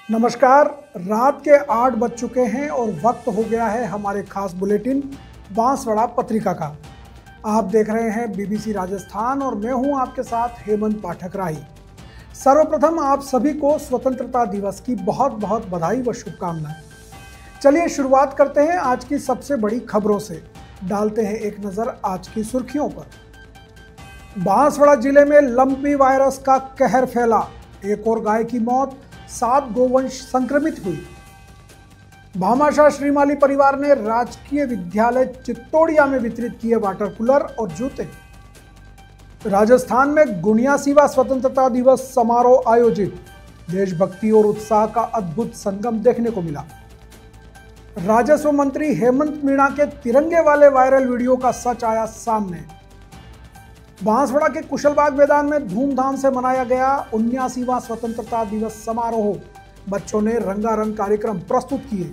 नमस्कार। रात के 8 बज चुके हैं और वक्त हो गया है हमारे खास बुलेटिन बांसवाड़ा पत्रिका का। आप देख रहे हैं बीबीसी राजस्थान और मैं हूं आपके साथ हेमंत पाठक राही। सर्वप्रथम आप सभी को स्वतंत्रता दिवस की बहुत बहुत बधाई व शुभकामनाएं। चलिए शुरुआत करते हैं आज की सबसे बड़ी खबरों से। डालते हैं एक नजर आज की सुर्खियों पर। बांसवाड़ा जिले में लंपी वायरस का कहर फैला, एक और गाय की मौत, 7 गोवंश संक्रमित हुई। भामाशाह श्रीमाली परिवार ने राजकीय विद्यालय चित्तौड़िया में वितरित किए वाटर कूलर और जूते। राजस्थान में गुनियासीवा स्वतंत्रता दिवस समारोह आयोजित, देशभक्ति और उत्साह का अद्भुत संगम देखने को मिला। राजस्व मंत्री हेमंत मीणा के तिरंगे वाले वायरल वीडियो का सच आया सामने। बांसवाड़ा के कुशलबाग मैदान में धूमधाम से मनाया गया 79वां स्वतंत्रता दिवस समारोह। बच्चों ने रंगारंग कार्यक्रम प्रस्तुत किए।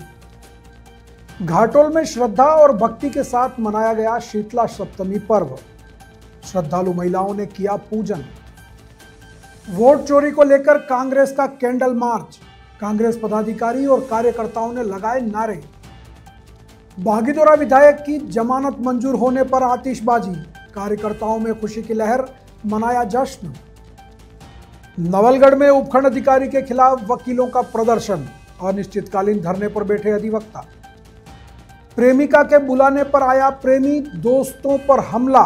घाटोल में श्रद्धा और भक्ति के साथ मनाया गया शीतला सप्तमी पर्व। श्रद्धालु महिलाओं ने किया पूजन। वोट चोरी को लेकर कांग्रेस का कैंडल मार्च, कांग्रेस पदाधिकारी और कार्यकर्ताओं ने लगाए नारे। बागीदोरा विधायक की जमानत मंजूर होने पर आतिशबाजी, कार्यकर्ताओं में खुशी की लहर, मनाया जश्न। नवलगढ़ में उपखंड अधिकारी के खिलाफ वकीलों का प्रदर्शन, अनिश्चितकालीन धरने पर बैठे अधिवक्ता। प्रेमिका के बुलाने पर आया प्रेमी, दोस्तों पर हमला,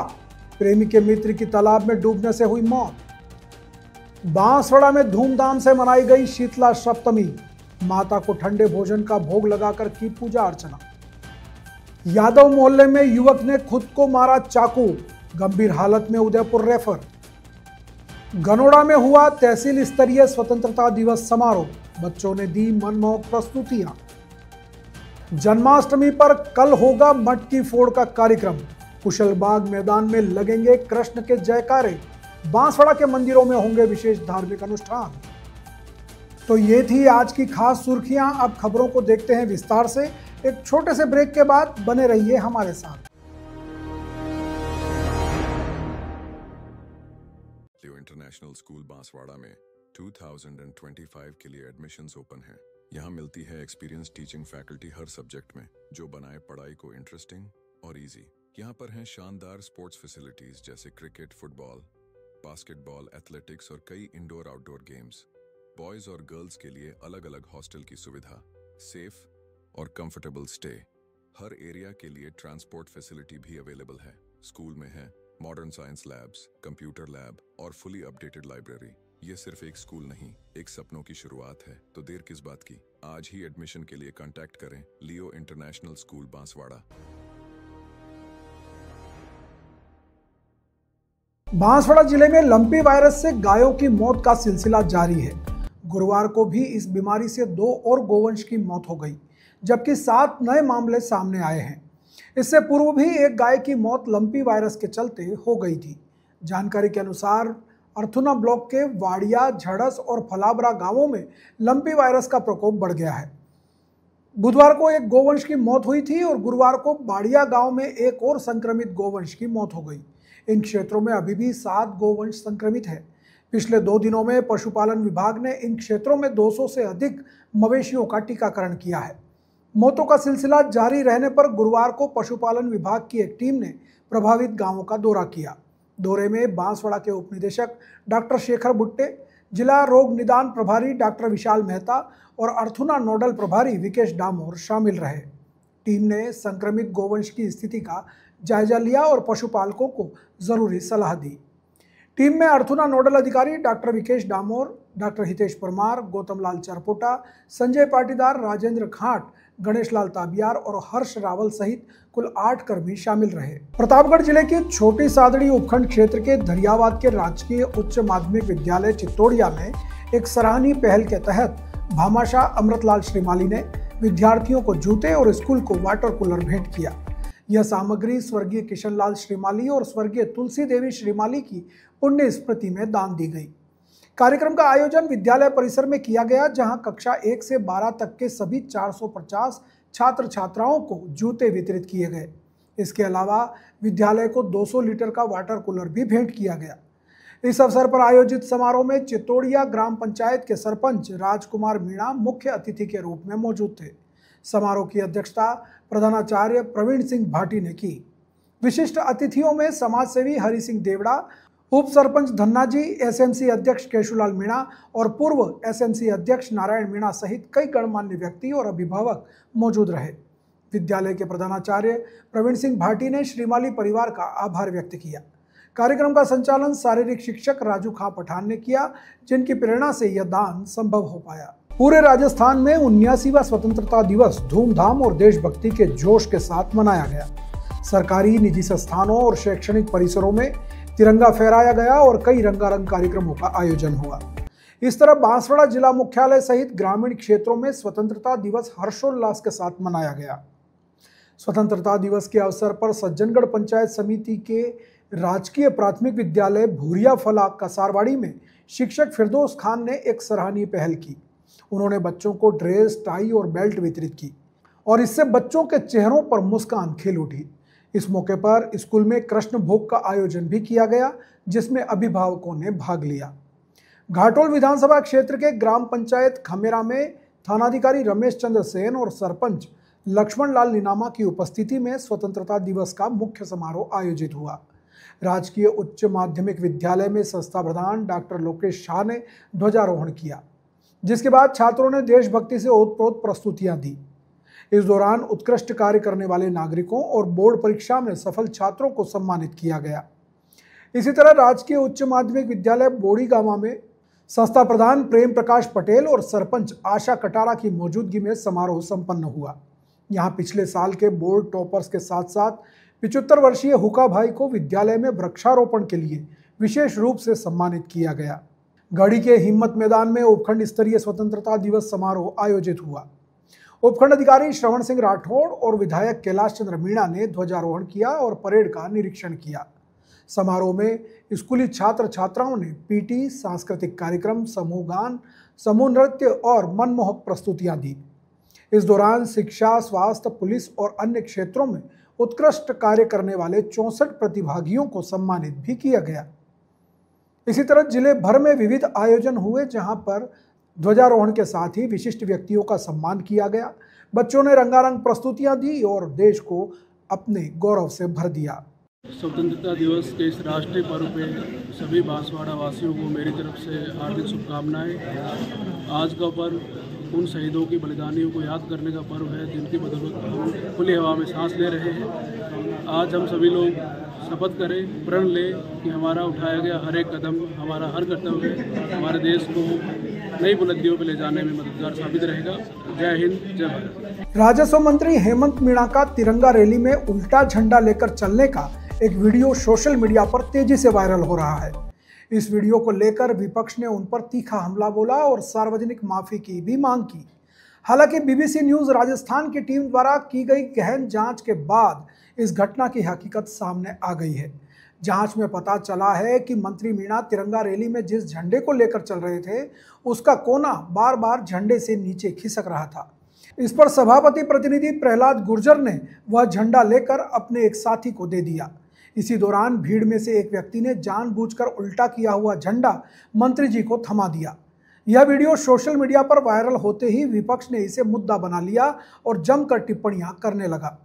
प्रेमी के मित्र की तालाब में डूबने से हुई मौत। बांसवाड़ा में धूमधाम से मनाई गई शीतला सप्तमी, माता को ठंडे भोजन का भोग लगाकर की पूजा अर्चना। यादव मोहल्ले में युवक ने खुद को मारा चाकू, गंभीर हालत में उदयपुर रेफर। गनोड़ा में हुआ तहसील स्तरीय स्वतंत्रता दिवस समारोह, बच्चों ने दी मनमोहक प्रस्तुतियां। जन्माष्टमी पर कल होगा मटकी फोड़ का कार्यक्रम, कुशलबाग मैदान में लगेंगे कृष्ण के जयकारे, बांसवाड़ा के मंदिरों में होंगे विशेष धार्मिक अनुष्ठान। तो ये थी आज की खास सुर्खियां। अब खबरों को देखते हैं विस्तार से। एक छोटे से ब्रेक के बाद बने रहिए हमारे साथ। लियो इंटरनेशनल स्कूल बांसवाड़ा में 2025 के लिए एडमिशन्स ओपन हैं। यहाँ मिलती है एक्सपीरियंस टीचिंग फैकल्टी हर सब्जेक्ट में, जो बनाए पढ़ाई को इंटरेस्टिंग और इजी। यहाँ पर हैं शानदार स्पोर्ट्स फैसिलिटीज जैसे क्रिकेट, फुटबॉल, बास्केटबॉल, एथलेटिक्स और कई इंडोर आउटडोर गेम्स। बॉयज और गर्ल्स के लिए अलग अलग हॉस्टल की सुविधा, सेफ और कंफर्टेबल स्टे। हर एरिया के लिए ट्रांसपोर्ट फैसिलिटी भी अवेलेबल है। स्कूल में है modern science labs, computer lab और फुली अपडेटेड लाइब्रेरी। ये सिर्फ एक स्कूल नहीं, एक सपनों की शुरुआत है। तो देर किस बात की, आज ही एडमिशन के लिए कांटेक्ट करें लियो इंटरनेशनल स्कूल बांसवाड़ा। बांसवाड़ा जिले में लंपी वायरस से गायों की मौत का सिलसिला जारी है। गुरुवार को भी इस बीमारी से 2 और गोवंश की मौत हो गई, जबकि 7 नए मामले सामने आए हैं। इससे पूर्व भी एक गाय की मौत लंपी वायरस के चलते हो गई थी। जानकारी के अनुसार अर्थुना ब्लॉक के वाड़िया, झड़स और फलाबरा गांवों में लंपी वायरस का प्रकोप बढ़ गया है। बुधवार को एक गोवंश की मौत हुई थी और गुरुवार को बाड़िया गांव में एक और संक्रमित गोवंश की मौत हो गई। इन क्षेत्रों में अभी भी 7 गोवंश संक्रमित है। पिछले 2 दिनों में पशुपालन विभाग ने इन क्षेत्रों में 200 से अधिक मवेशियों का टीकाकरण किया है। मौतों का सिलसिला जारी रहने पर गुरुवार को पशुपालन विभाग की एक टीम ने प्रभावित गांवों का दौरा किया। दौरे में बांसवाड़ा के उपनिदेशक डॉक्टर शेखर बुट्टे, जिला रोग निदान प्रभारी डॉक्टर विशाल मेहता और अर्थुना नोडल प्रभारी विकेश डामोर शामिल रहे। टीम ने संक्रमित गोवंश की स्थिति का जायजा लिया और पशुपालकों को जरूरी सलाह दी। टीम में अर्थुना नोडल अधिकारी डॉक्टर विकेश डामोर, डॉक्टर हितेश परमार, गौतम लाल चरपोटा, संजय पाटीदार, राजेंद्र खाट, गणेश लाल ताबियार और हर्ष रावल सहित कुल 8 कर्मी शामिल रहे। प्रतापगढ़ जिले की छोटी सादड़ी उपखंड क्षेत्र के धरियावाद के राजकीय उच्च माध्यमिक विद्यालय चित्तौड़िया में एक सराहनीय पहल के तहत भामाशाह अमृतलाल श्रीमाली ने विद्यार्थियों को जूते और स्कूल को वाटर कूलर भेंट किया। यह सामग्री स्वर्गीय किशनलाल श्रीमाली और स्वर्गीय तुलसी देवी श्रीमाली की पुण्य स्मृति में दान दी गई। कार्यक्रम का आयोजन विद्यालय परिसर में किया गया, जहां कक्षा 1 से 12 तक के सभी 450 छात्र छात्राओं को जूते वितरित किए गए। इसके अलावा विद्यालय को 200 लीटर का वाटर कूलर भी भेंट किया गया। इस अवसर पर आयोजित समारोह में चितोड़िया ग्राम पंचायत के सरपंच राजकुमार मीणा मुख्य अतिथि के रूप में मौजूद थे। समारोह की अध्यक्षता प्रधानाचार्य प्रवीण सिंह भाटी ने की। विशिष्ट अतिथियों में समाजसेवी हरि सिंह देवड़ा, उप सरपंच धन्ना जी, एसएमसी अध्यक्ष केशुलाल मीणा और पूर्व एसएमसी अध्यक्ष नारायण मीणा सहित कई गणमान्य व्यक्ति और अभिभावक मौजूद रहे। विद्यालय के प्रधानाचार्य प्रवीण सिंह भाटी ने श्रीमाली परिवार का आभार व्यक्त किया। कार्यक्रम का संचालन शारीरिक शिक्षक राजू खां पठान ने किया, जिनकी प्रेरणा से यह दान संभव हो पाया। पूरे राजस्थान में 79वां स्वतंत्रता दिवस धूमधाम और देशभक्ति के जोश के साथ मनाया गया। सरकारी, निजी संस्थानों और शैक्षणिक परिसरों में तिरंगा फहराया गया और कई रंगारंग कार्यक्रमों का आयोजन हुआ। इस तरह बांसवाड़ा जिला मुख्यालय सहित ग्रामीण क्षेत्रों में स्वतंत्रता दिवस हर्षोल्लास के साथ मनाया गया। स्वतंत्रता दिवस के अवसर पर सज्जनगढ़ पंचायत समिति के राजकीय प्राथमिक विद्यालय भूरिया फला कसारवाड़ी में शिक्षक फिरदौस खान ने एक सराहनीय पहल की। उन्होंने बच्चों को ड्रेस, टाई और बेल्ट वितरित की और इससे बच्चों के चेहरों पर मुस्कान खिल उठी। इस मौके पर स्कूल में कृष्ण भोग का आयोजन भी किया गया, जिसमें अभिभावकों ने भाग लिया। घाटोल विधानसभा क्षेत्र के ग्राम पंचायत खमेरा में थानाधिकारी रमेश चंद्र सेन और सरपंच लक्ष्मण लाल नीनामा की उपस्थिति में स्वतंत्रता दिवस का मुख्य समारोह आयोजित हुआ। राजकीय उच्च माध्यमिक विद्यालय में संस्था प्रधान डॉक्टर लोकेश शाह ने ध्वजारोहण किया, जिसके बाद छात्रों ने देशभक्ति से ओतप्रोत प्रस्तुतियां दी। इस दौरान उत्कृष्ट कार्य करने वाले नागरिकों और बोर्ड परीक्षा में सफल छात्रों को सम्मानित किया गया। इसी तरह राजकीय उच्च माध्यमिक विद्यालय बोड़ीगामा में संस्था प्रधान प्रेम प्रकाश पटेल और सरपंच आशा कटारा की मौजूदगी में समारोह संपन्न हुआ। यहाँ पिछले साल के बोर्ड टॉपर्स के साथ साथ 75 वर्षीय हुक्का भाई को विद्यालय में वृक्षारोपण के लिए विशेष रूप से सम्मानित किया गया। गढ़ी के हिम्मत मैदान में उपखंड स्तरीय स्वतंत्रता दिवस समारोह आयोजित हुआ। उपखंड अधिकारी श्रवण सिंह राठौड़ और विधायक कैलाश चंद्र मीणा ने ध्वजारोहण किया और परेड का निरीक्षण किया। समारोह में स्कूली छात्र छात्राओं ने पीटी, सांस्कृतिक कार्यक्रम, समूह गान, समूह नृत्य और मनमोहक प्रस्तुतियां दी। इस दौरान शिक्षा, स्वास्थ्य, पुलिस और अन्य क्षेत्रों में उत्कृष्ट कार्य करने वाले 64 प्रतिभागियों को सम्मानित भी किया गया। इसी तरह जिले भर में विविध आयोजन हुए, जहां पर ध्वजारोहण के साथ ही विशिष्ट व्यक्तियों का सम्मान किया गया। बच्चों ने रंगारंग प्रस्तुतियां दी और देश को अपने गौरव से भर दिया। स्वतंत्रता दिवस के इस राष्ट्रीय पर्व पे सभी बांसवाड़ा वासियों को मेरी तरफ से हार्दिक शुभकामनाएं। आज का पर्व उन शहीदों की बलिदानियों को याद करने का पर्व है, जिनकी बदौलत हम खुली हवा में सांस ले रहे हैं। आज हम सभी लोग शपथ करें, प्रण लें कि हमारा उठाया गया हर एक कदम, हमारा हर कर्तव्य हमारे देश को नई बुलंदियों पर ले जाने में मददगार साबित रहेगा। जय हिंद, जय भारत। राजस्व मंत्री हेमंत मीणा का तिरंगा रैली में उल्टा झंडा लेकर चलने का एक वीडियो सोशल मीडिया पर तेजी से वायरल हो रहा है। इस वीडियो को लेकर विपक्ष ने उन पर तीखा हमला बोला और सार्वजनिक माफी की भी मांग की। हालांकि बीबीसी न्यूज राजस्थान की टीम द्वारा की गई गहन जांच के बाद इस घटना की हकीकत सामने आ गई है। जांच में पता चला है कि मंत्री मीणा तिरंगा रैली में जिस झंडे को लेकर चल रहे थे, उसका कोना बार बार झंडे से नीचे खिसक रहा था। इस पर सभापति प्रतिनिधि प्रहलाद गुर्जर ने वह झंडा लेकर अपने एक साथी को दे दिया। इसी दौरान भीड़ में से एक व्यक्ति ने जानबूझकर उल्टा किया हुआ झंडा मंत्री जी को थमा दिया। यह वीडियो सोशल मीडिया पर वायरल होते ही विपक्ष ने इसे मुद्दा बना लिया और जमकर टिप्पणियां करने लगा।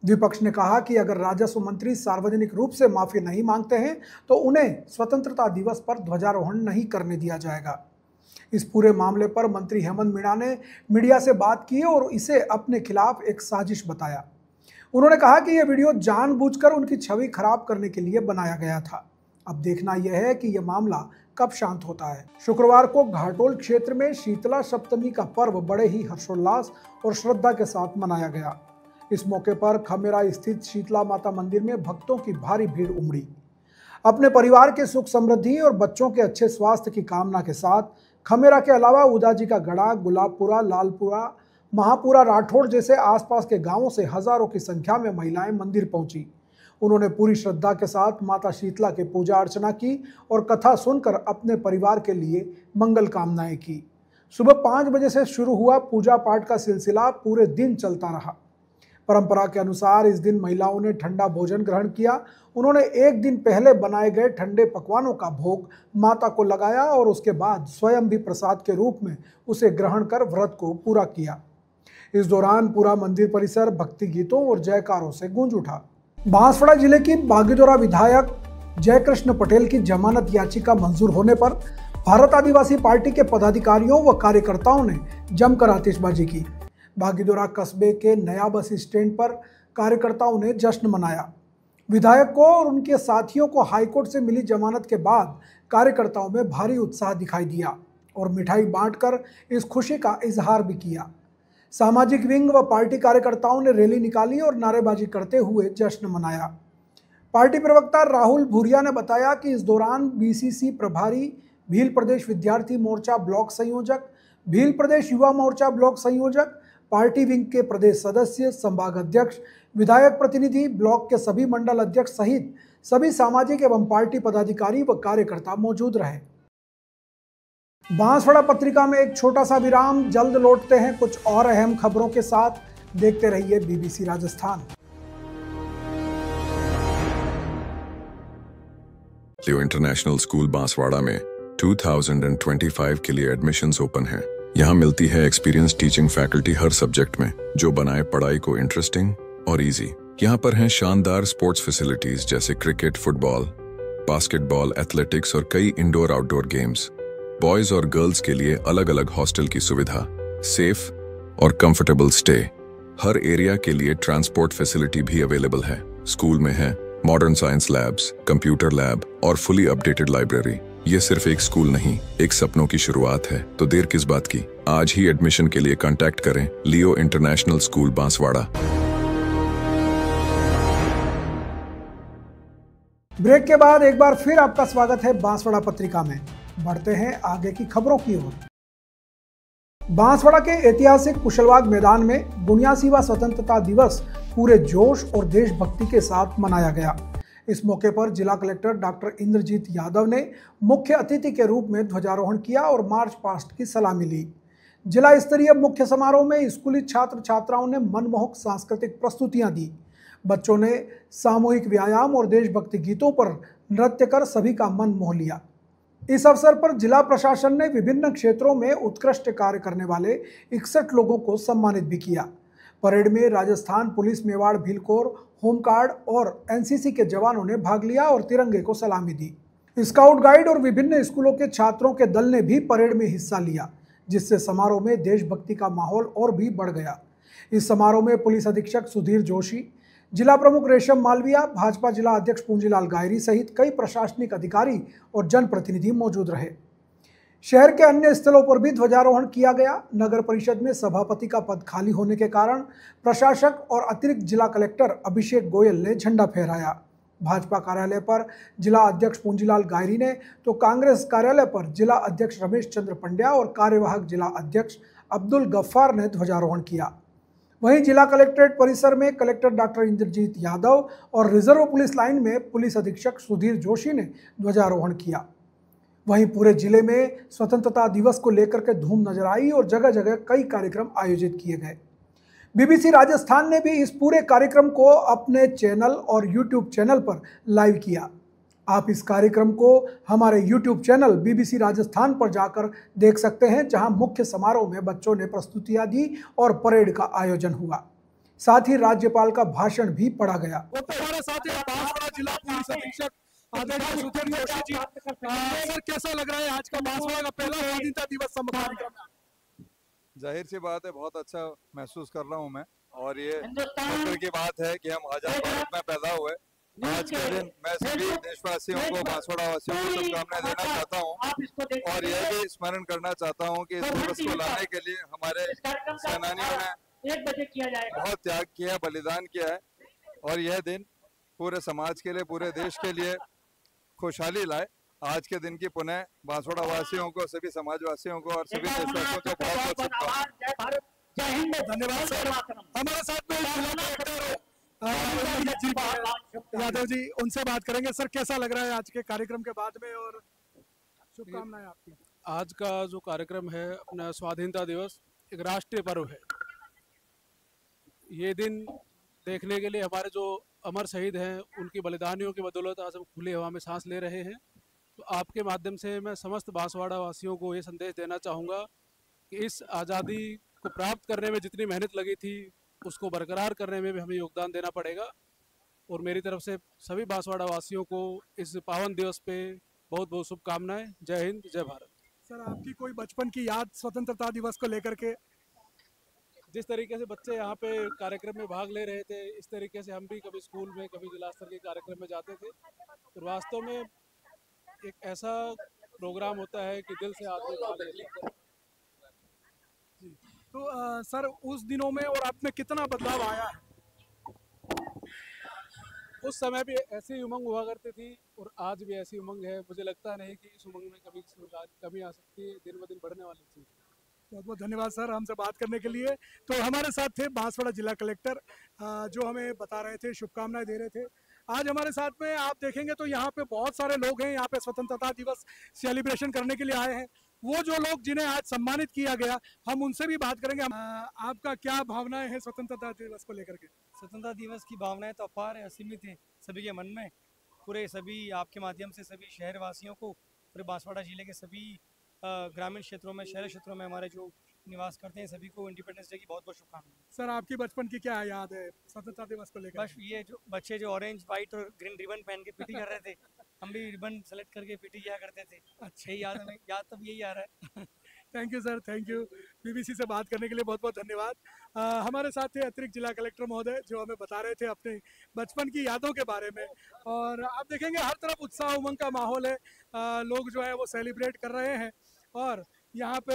विपक्ष ने कहा कि अगर राजस्व मंत्री सार्वजनिक रूप से माफी नहीं मांगते हैं तो उन्हें स्वतंत्रता दिवस पर ध्वजारोहण नहीं करने दिया जाएगा। इस पूरे मामले पर मंत्री हेमंत मीणा ने मीडिया से बात की और इसे अपने खिलाफ एक साजिश बताया। उन्होंने कहा कि यह वीडियो जानबूझकर उनकी छवि खराब करने के लिए बनाया गया था। अब देखना यह है कि यह मामला कब शांत होता है। शुक्रवार को घाटोल क्षेत्र में शीतला सप्तमी का पर्व बड़े ही हर्षोल्लास और श्रद्धा के साथ मनाया गया। इस मौके पर खमेरा स्थित शीतला माता मंदिर में भक्तों की भारी भीड़ उमड़ी। अपने परिवार के सुख समृद्धि और बच्चों के अच्छे स्वास्थ्य की कामना के साथ खमेरा के अलावा उदाजी का गढ़ा, गुलाबपुरा, लालपुरा, महापुरा, राठौड़ जैसे आसपास के गांवों से हजारों की संख्या में महिलाएं मंदिर पहुंची। उन्होंने पूरी श्रद्धा के साथ माता शीतला की पूजा अर्चना की और कथा सुनकर अपने परिवार के लिए मंगल कामनाएं की। सुबह 5 बजे से शुरू हुआ पूजा पाठ का सिलसिला पूरे दिन चलता रहा। परंपरा के अनुसार इस दिन महिलाओं ने ठंडा भोजन ग्रहण किया। उन्होंने एक दिन पहले बनाए गए ठंडे पकवानों का भोग माता को लगाया और उसके बाद स्वयं भी प्रसाद के रूप में उसे ग्रहण कर व्रत को पूरा किया। इस दौरान पूरा मंदिर परिसर भक्ति गीतों और जयकारों से गूंज उठा। बांसवाड़ा जिले की बागीदोरा विधायक जयकृष्ण पटेल की जमानत याचिका मंजूर होने पर भारत आदिवासी पार्टी के पदाधिकारियों व कार्यकर्ताओं ने जमकर आतिशबाजी की। बागीदोरा कस्बे के नया बस स्टैंड पर कार्यकर्ताओं ने जश्न मनाया। विधायक को और उनके साथियों को हाईकोर्ट से मिली जमानत के बाद कार्यकर्ताओं में भारी उत्साह दिखाई दिया और मिठाई बांटकर इस खुशी का इजहार भी किया। सामाजिक विंग व पार्टी कार्यकर्ताओं ने रैली निकाली और नारेबाजी करते हुए जश्न मनाया। पार्टी प्रवक्ता राहुल भूरिया ने बताया कि इस दौरान बीसीसी प्रभारी, भील प्रदेश विद्यार्थी मोर्चा ब्लॉक संयोजक, भील प्रदेश युवा मोर्चा ब्लॉक संयोजक, पार्टी विंग के प्रदेश सदस्य, संभाग अध्यक्ष, विधायक प्रतिनिधि, ब्लॉक के सभी मंडल अध्यक्ष सहित सभी सामाजिक एवं पार्टी पदाधिकारी व कार्यकर्ता मौजूद रहे। बांसवाड़ा पत्रिका में एक छोटा सा विराम, जल्द लौटते हैं कुछ और अहम खबरों के साथ। देखते रहिए बीबीसी राजस्थान। लियो इंटरनेशनल स्कूल बांसवाड़ा में 2025 के लिए एडमिशन्स ओपन हैं। यहाँ मिलती है एक्सपीरियंस टीचिंग फैकल्टी हर सब्जेक्ट में, जो बनाए पढ़ाई को इंटरेस्टिंग और इजी। यहाँ पर हैं शानदार स्पोर्ट्स फैसिलिटीज जैसे क्रिकेट, फुटबॉल, बास्केटबॉल, एथलेटिक्स और कई इंडोर आउटडोर गेम्स। बॉयज और गर्ल्स के लिए अलग अलग हॉस्टल की सुविधा, सेफ और कंफर्टेबल स्टे। हर एरिया के लिए ट्रांसपोर्ट फैसिलिटी भी अवेलेबल है। स्कूल में है modern science labs, computer lab और फुली अपडेटेड लाइब्रेरी। ये सिर्फ एक स्कूल नहीं, एक सपनों की शुरुआत है। तो देर किस बात की, आज ही एडमिशन के लिए कांटेक्ट करें लियो इंटरनेशनल स्कूल बांसवाड़ा। ब्रेक के बाद एक बार फिर आपका स्वागत है बांसवाड़ा पत्रिका में। बढ़ते हैं आगे की खबरों की ओर। बांसवाड़ा के ऐतिहासिक कुशलबाग मैदान में 79वां स्वतंत्रता दिवस पूरे जोश और देशभक्ति के साथ मनाया गया। इस मौके पर जिला कलेक्टर डॉक्टर इंद्रजीत यादव ने मुख्य अतिथि के रूप में ध्वजारोहण किया और मार्च पास्ट की सलामी ली। जिला स्तरीय मुख्य समारोह में स्कूली छात्र छात्राओं ने मनमोहक सांस्कृतिक प्रस्तुतियां दी। बच्चों ने सामूहिक व्यायाम और देशभक्ति गीतों पर नृत्य कर सभी का मन मोह लिया। इस अवसर पर जिला प्रशासन ने विभिन्न क्षेत्रों में उत्कृष्ट कार्य करने वाले 61 लोगों को सम्मानित भी किया। परेड में Rajasthan police, Mewar Bhil core, home guard और एनसीसी के जवानों ने भाग लिया और तिरंगे को सलामी दी। स्काउट गाइड और विभिन्न स्कूलों के छात्रों के दल ने भी परेड में हिस्सा लिया, जिससे समारोह में देशभक्ति का माहौल और भी बढ़ गया। इस समारोह में पुलिस अधीक्षक सुधीर जोशी, जिला प्रमुख रेशम मालविया, भाजपा जिला अध्यक्ष पूंजीलाल गायरी सहित कई प्रशासनिक अधिकारी और जनप्रतिनिधि मौजूद रहे। शहर के अन्य स्थलों पर भी ध्वजारोहण किया गया। नगर परिषद में सभापति का पद खाली होने के कारण प्रशासक और अतिरिक्त जिला कलेक्टर अभिषेक गोयल ने झंडा फहराया। भाजपा कार्यालय पर जिला अध्यक्ष पूंजीलाल गायरी ने तो कांग्रेस कार्यालय पर जिला अध्यक्ष रमेश चंद्र पंड्या और कार्यवाहक जिला अध्यक्ष अब्दुल गफ्फार ने ध्वजारोहण किया। वहीं जिला कलेक्ट्रेट परिसर में कलेक्टर डॉक्टर इंद्रजीत यादव और रिजर्व पुलिस लाइन में पुलिस अधीक्षक सुधीर जोशी ने ध्वजारोहण किया। वहीं पूरे जिले में स्वतंत्रता दिवस को लेकर के धूम नजर आई और जगह जगह कई कार्यक्रम आयोजित किए गए। बीबीसी राजस्थान ने भी इस पूरे कार्यक्रम को अपने चैनल और यूट्यूब चैनल पर लाइव किया। आप इस कार्यक्रम को हमारे यूट्यूब चैनल बीबीसी राजस्थान पर जाकर देख सकते हैं, जहां मुख्य समारोह में बच्चों ने प्रस्तुतियां दी और परेड का आयोजन हुआ। साथ ही राज्यपाल का भाषण भी पढ़ा गया। हमारे साथ बांसवाड़ा जिला पुलिस अधीक्षक आदरणीय सुधीर जोशी जी, सर कैसा लग रहा है आज का बांसवाड़ा का पहला स्वाधीनता दिवस कार्यक्रम? जाहिर सी बात है, बहुत अच्छा महसूस कर रहा हूं मैं, और ये फख्र की बात है कि हम आजाद भारत में पैदा हुए। आज के दिन मैं सभी देशवासियों को, बांसवाड़ा वासियों को शुभकामनाएं देना चाहता हूं और यह भी स्मरण करना चाहता हूं कि इस दिवस को लाने के लिए हमारे सेनानियों ने बहुत त्याग किया, बलिदान किया है, और यह दिन पूरे समाज के लिए, पूरे देश के लिए खुशहाली लाए। आज के दिन की पुनः बांसवाड़ा वासियों को, सभी समाजवासियों को और सभी देशवासियों को बहुत बहुत शुभकामनाएं। धन्यवाद सर। हमारे साथ में यादव जी, उनसे बात करेंगे। सर कैसा लग रहा है आज के कार्यक्रम के बाद में, और शुभकामनाएं आपकी? आज का जो कार्यक्रम है अपना स्वाधीनता दिवस एक राष्ट्रीय पर्व है। ये दिन देखने के लिए हमारे जो अमर शहीद हैं उनकी बलिदानियों की बदौलत आज हम खुली हवा में सांस ले रहे हैं। तो आपके माध्यम से मैं समस्त बांसवाड़ा वासियों को ये संदेश देना चाहूँगा कि इस आज़ादी को प्राप्त करने में जितनी मेहनत लगी थी उसको बरकरार करने में भी हमें योगदान देना पड़ेगा। और मेरी तरफ से सभी बांसवाड़ा वासियों को इस पावन दिवस पे बहुत बहुत शुभकामनाएं। जय हिंद, जय भारत। सर, आपकी कोई बचपन की याद स्वतंत्रता दिवस को लेकर के? जिस तरीके से बच्चे यहाँ पे कार्यक्रम में भाग ले रहे थे, इस तरीके से हम भी कभी स्कूल में, कभी जिला स्तर के कार्यक्रम में जाते थे। तो वास्तव में एक ऐसा प्रोग्राम होता है कि दिल से आदमी भाग लेता है। तो सर, उस दिनों में और अब में कितना बदलाव आया है? उस समय भी ऐसी उमंग हुआ करती थी और आज भी ऐसी उमंग है। मुझे लगता नहीं कि इस उमंग में कभी कमी आ सकती है। दिन ब दिन बढ़ने वाली चीज़। बहुत बहुत धन्यवाद सर हमसे बात करने के लिए। तो हमारे साथ थे बांसवाड़ा जिला कलेक्टर, जो हमें बता रहे थे, शुभकामनाएं दे रहे थे। आज हमारे साथ में आप देखेंगे तो यहाँ पे बहुत सारे लोग हैं, यहाँ पे स्वतंत्रता दिवस सेलिब्रेशन करने के लिए आए हैं। वो जो लोग जिन्हें आज सम्मानित किया गया, हम उनसे भी बात करेंगे। आपका क्या भावनाएं हैं स्वतंत्रता दिवस को लेकर के? स्वतंत्रता दिवस की भावनाएं तो अपार है, असीमित है सभी के मन में। पूरे सभी आपके माध्यम से सभी शहरवासियों को, पूरे बांसवाड़ा जिले के सभी ग्रामीण क्षेत्रों में, शहरी क्षेत्रों में हमारे जो निवास करते हैं सभी को इंडिपेंडेंस डे की बहुत बहुत शुभकामनाएं। सर, आपकी बचपन की क्या याद है स्वतंत्रता दिवस को लेकर? बस ये जो बच्चे जो ऑरेंज, व्हाइट और ग्रीन रिबन पहन के पीटी कर रहे थे, हम भी रिबन सेलेक्ट करके पीटी किया करते थे। अच्छा, याद हमें याद तब यही आ रहा है। Thank you sir, thank you. BBC से बात करने के लिए बहुत बहुत धन्यवाद। हमारे साथ थे अतिरिक्त जिला कलेक्टर महोदय, जो हमें बता रहे थे अपने बचपन की यादों के बारे में। और आप देखेंगे हर तरफ उत्साह उमंग का माहौल है। लोग जो है वो सेलिब्रेट कर रहे हैं। और यहाँ पे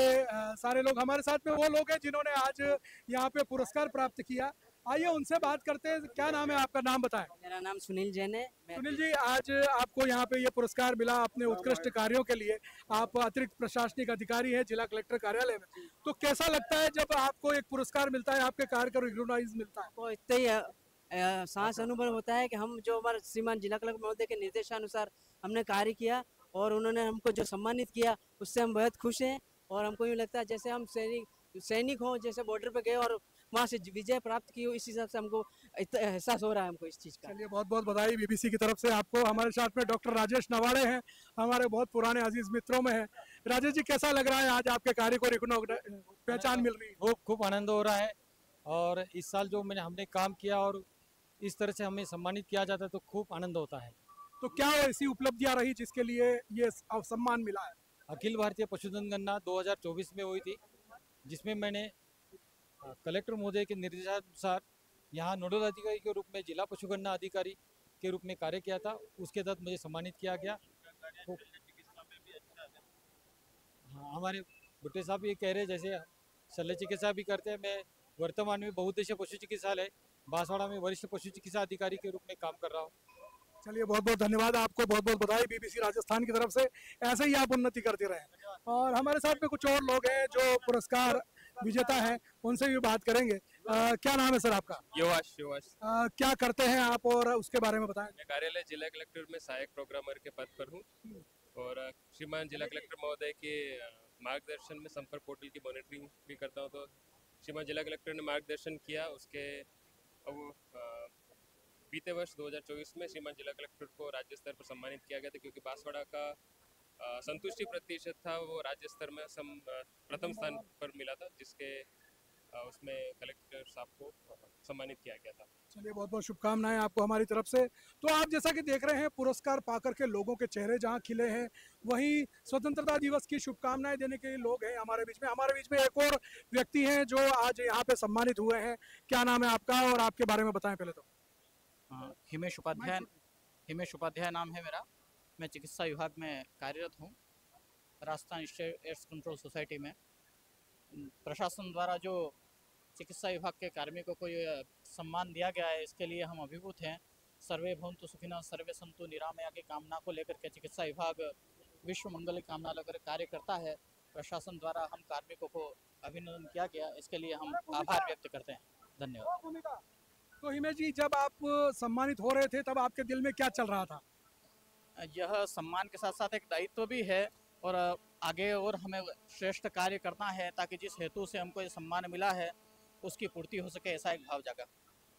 सारे लोग हमारे साथ में वो लोग हैं जिन्होंने आज यहाँ पे पुरस्कार प्राप्त किया। आइए उनसे बात करते हैं। क्या नाम है आपका? नाम बताएं। मेरा नाम सुनील जैन है। सुनील जी, आज आपको यहाँ पे ये पुरस्कार मिला अपने उत्कृष्ट कार्यों के लिए। आप अतिरिक्त प्रशासनिक अधिकारी हैं जिला कलेक्टर कार्यालय में। तो कैसा लगता है जब आपको एक पुरस्कार मिलता है, आपके कार्य का रिकॉग्नाइज मिलता है? तो इतना ही सांस अनुभव होता है कि हम जो हमारे श्रीमान जिला कलेक्टर महोदय के निर्देशानुसार हमने कार्य किया और उन्होंने हमको जो सम्मानित किया उससे हम बहुत खुश हैं। और हमको यूँ लगता है जैसे हम सैनिक हों, जैसे बॉर्डर पे गए और वहाँ से विजय प्राप्त की हो, इस हिसाब से हमको एहसास हो रहा है हमको इस चीज़ का। चलिए, बहुत बहुत बधाई बीबीसी की तरफ से आपको। हमारे साथ में डॉक्टर राजेश नवाड़े हैं, हमारे बहुत पुराने अजीज मित्रों में हैं। राजेश जी, कैसा लग रहा है आज आपके कार्य को पहचान मिल रही है? खूब आनंद हो रहा है। और इस साल जो हमने काम किया और इस तरह से हमें सम्मानित किया जाता है तो खूब आनंद होता है। तो क्या ऐसी उपलब्धियां रही जिसके लिए ये सम्मान मिला है? अखिल भारतीय पशुधन गणना 2024 में हुई थी, जिसमें मैंने कलेक्टर महोदय के निर्देशानुसार यहाँ नोडल अधिकारी के रूप में जिला पशुगणना अधिकारी के रूप में कार्य किया था। उसके तहत मुझे सम्मानित किया गया। तो हाँ, हमारे भुट्टे साहब ये कह रहे हैं जैसे शल्य चिकित्सा भी करते हैं। मैं वर्तमान में बहुउद्देशीय पशु चिकित्सालय बांसवाड़ा में वरिष्ठ पशु चिकित्सा अधिकारी के रूप में काम कर रहा हूँ। चलिए, बहुत बहुत धन्यवाद आपको, बहुत बहुत बधाई बीबीसी राजस्थान की तरफ से। ऐसे ही आप उन्नति करते रहें। और हमारे साथ में कुछ और लोग हैं जो पुरस्कार विजेता हैं, उनसे भी बात करेंगे। क्या नाम है सर आपका? युवाश। क्या करते हैं आप और उसके बारे में बताएं। मैं कार्यालय जिला कलेक्टर में सहायक प्रोग्रामर के पद पर हूँ और श्रीमान जिला कलेक्टर महोदय के मार्गदर्शन में संपर्क पोर्टल की मॉनिटरिंग भी करता हूँ। तो श्रीमान जिला कलेक्टर ने मार्गदर्शन किया, उसके अब बीते वर्ष 2024 में श्रीमान जिला कलेक्टर को राज्य स्तर पर सम्मानित किया गया था, क्योंकि बांसवाड़ा का संतुष्टि प्रतिशत था वो राज्य स्तर में प्रथम स्थान पर मिला था, जिसके उसमें कलेक्टर साहब को सम्मानित किया गया था। चलिए, बहुत बहुत शुभकामनाएं आपको हमारी तरफ से। तो आप जैसा कि देख रहे हैं, पुरस्कार पाकर के लोगों के चेहरे जहां खिले हैं, वहीं स्वतंत्रता दिवस की शुभकामनाएं देने के लिए लोग हैं हमारे बीच में। हमारे बीच में एक और व्यक्ति हैं जो आज यहाँ पे सम्मानित हुए हैं। क्या नाम है आपका और आपके बारे में बताएं पहले तो। हिमेश उपाध्याय नाम है मेरा। मैं चिकित्सा विभाग में कार्यरत हूँ, Rajasthan state AIDS control society में। प्रशासन द्वारा जो चिकित्सा विभाग के कार्मिकों को ये सम्मान दिया गया है, इसके लिए हम अभिभूत हैं। सर्वे भवन्तु सुखिनः सर्वे सन्तु निरामया की कामना को लेकर के चिकित्सा विभाग विश्व मंगल की कामना लेकर कार्य करता है। प्रशासन द्वारा हम कार्मिकों को अभिनंदन किया गया, इसके लिए हम आभार व्यक्त करते हैं। धन्यवाद। तो हिमेश जी, जब आप सम्मानित हो रहे थे तब आपके दिल में क्या चल रहा था? यह सम्मान के साथ साथ एक दायित्व भी है और आगे और हमें श्रेष्ठ कार्य करना है, ताकि जिस हेतु से हमको ये सम्मान मिला है उसकी पूर्ति हो सके, ऐसा एक भाव जागा।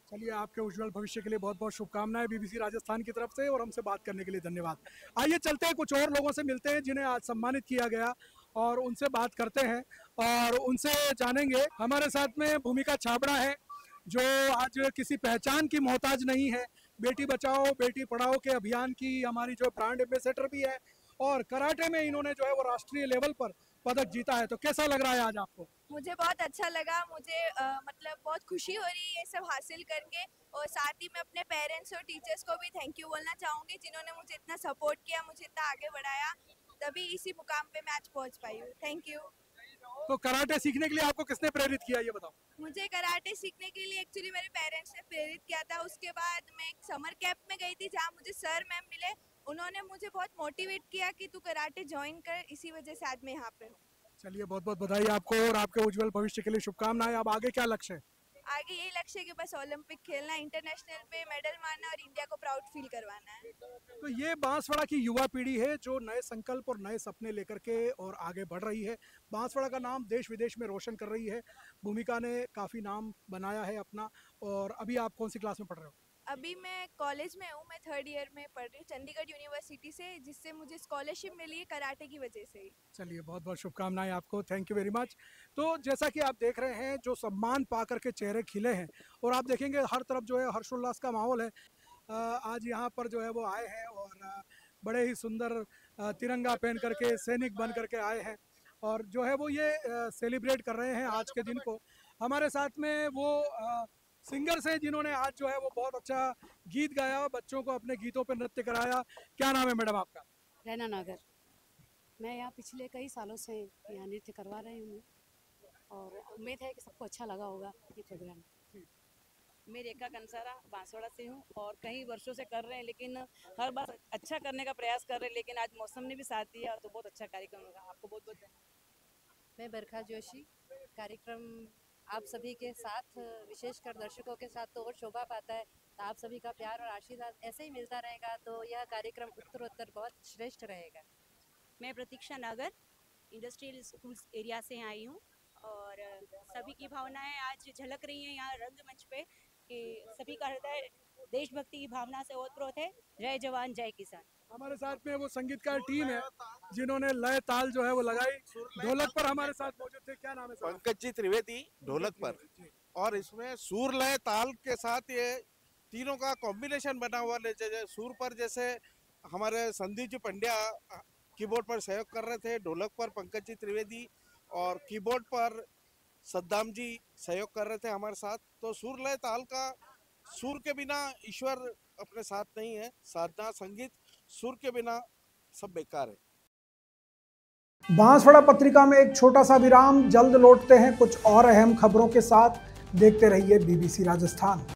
चलिए, आपके उज्जवल भविष्य के लिए बहुत बहुत शुभकामनाएं बीबीसी राजस्थान की तरफ से, और हमसे बात करने के लिए धन्यवाद। आइए चलते हैं, कुछ और लोगों से मिलते हैं जिन्हें आज सम्मानित किया गया, और उनसे बात करते हैं और उनसे जानेंगे। हमारे साथ में भूमिका छाबड़ा है, जो आज किसी पहचान की मोहताज नहीं है। बेटी बचाओ बेटी पढ़ाओ के अभियान की हमारी जो ब्रांड एम्बेसडर भी है, और कराटे में इन्होंने जो है वो राष्ट्रीय लेवल पर पदक जीता है। तो कैसा लग रहा है आज आपको? मुझे बहुत अच्छा लगा। मुझे मतलब बहुत खुशी हो रही है ये सब हासिल करके, और साथ ही मैं अपने पेरेंट्स और टीचर्स को भी थैंक यू बोलना चाहूँगी, जिन्होंने मुझे इतना सपोर्ट किया, मुझे इतना आगे बढ़ाया, तभी इसी मुकाम पे मैं आज पहुँच पाई हूँ। Thank you. तो कराटे सीखने के लिए आपको किसने प्रेरित किया, ये बताओ? मुझे कराटे सीखने के लिए एक्चुअली मेरे पेरेंट्स ने प्रेरित किया था। उसके बाद मैं एक समर कैंप में गई थी, जहाँ मुझे सर मैम मिले। उन्होंने मुझे बहुत मोटिवेट किया कि तू कराटे ज्वाइन कर, इसी वजह से आज मैं यहाँ पे हूँ। चलिए, बहुत बहुत बधाई आपको, और आपके उज्जवल भविष्य के लिए शुभकामनाएं। अब आगे क्या लक्ष्य है? आगे यही लक्ष्य है कि बस ओलंपिक खेलना, इंटरनेशनल पे मेडल मारना और इंडिया को प्राउड फील करवाना है। तो ये बांसवाड़ा की युवा पीढ़ी है जो नए संकल्प और नए सपने लेकर के और आगे बढ़ रही है। बांसवाड़ा का नाम देश विदेश में रोशन कर रही है। भूमिका ने काफ़ी नाम बनाया है अपना। और अभी आप कौन सी क्लास में पढ़ रहे हो? अभी मैं कॉलेज में हूँ, मैं 3rd ईयर में पढ़ रही हूँ चंडीगढ़ यूनिवर्सिटी से, जिससे मुझे स्कॉलरशिप मिली है कराटे की वजह से ही। चलिए, बहुत बहुत शुभकामनाएं आपको, थैंक यू वेरी मच। तो जैसा कि आप देख रहे हैं, जो सम्मान पा करके चेहरे खिले हैं, और आप देखेंगे हर तरफ जो है हर्षोल्लास का माहौल है। आज यहाँ पर जो है वो आए हैं, और बड़े ही सुंदर तिरंगा पहन करके सैनिक बन करके आए हैं, और जो है वो ये सेलिब्रेट कर रहे हैं आज के दिन को। हमारे साथ में वो सिंगर्स हैं जिन्होंने आज जो है वो बहुत अच्छा गीत गाया, बच्चों को अपने गीतों पर नृत्य कराया। क्या नाम है मैडम आपका? रैना नागर। मैं यहाँ पिछले कई सालों से यहाँ नृत्य करवा रही हूँ, और उम्मीद है कि सबको अच्छा लगा होगा ये प्रोग्राम। मैं रेखा कंसारा बांसवाड़ा से हूँ, और कई वर्षों से कर रहे हैं, लेकिन हर बार अच्छा करने का प्रयास कर रहे हैं, लेकिन आज मौसम ने भी साथ दिया, तो बहुत अच्छा कार्यक्रम होगा। आपको बहुत बहुत धन्यवाद। मैं बरखा जोशी। कार्यक्रम आप सभी के साथ, विशेषकर दर्शकों के साथ तो और शोभा पाता है। तो आप सभी का प्यार और आशीर्वाद ऐसे ही मिलता रहेगा तो यह कार्यक्रम उत्तरोत्तर बहुत श्रेष्ठ रहेगा। मैं प्रतीक्षा नागर इंडस्ट्रियल स्कूल्स एरिया से आई हूँ, और सभी की भावनाएं आज झलक रही हैं यहाँ रंगमंच पे, कि सभी का हृदय देशभक्ति की भावना से ओतप्रोत है। जय जवान जय किसान। हमारे साथ में वो संगीतकार टीम है जिन्होंने लय ताल जो है वो लगाई। ढोलक पर हमारे साथ मौजूद थे, क्या नाम है? पंकज जी त्रिवेदी ढोलक पर, और इसमें सुर लय ताल के साथ ये तीनों का कॉम्बिनेशन बना हुआ। जैसे सुर पर जैसे हमारे संदीप जी पंड्या कीबोर्ड पर सहयोग कर रहे थे, ढोलक पर पंकज जी त्रिवेदी, और कीबोर्ड पर सद्दाम जी सहयोग कर रहे थे हमारे साथ। तो सुर लय ताल का, सुर के बिना ईश्वर अपने साथ नहीं है। साधना संगीत, सुर के बिना सब बेकार है। बांसवाड़ा पत्रिका में एक छोटा सा विराम, जल्द लौटते हैं कुछ और अहम खबरों के साथ। देखते रहिए बीबीसी राजस्थान।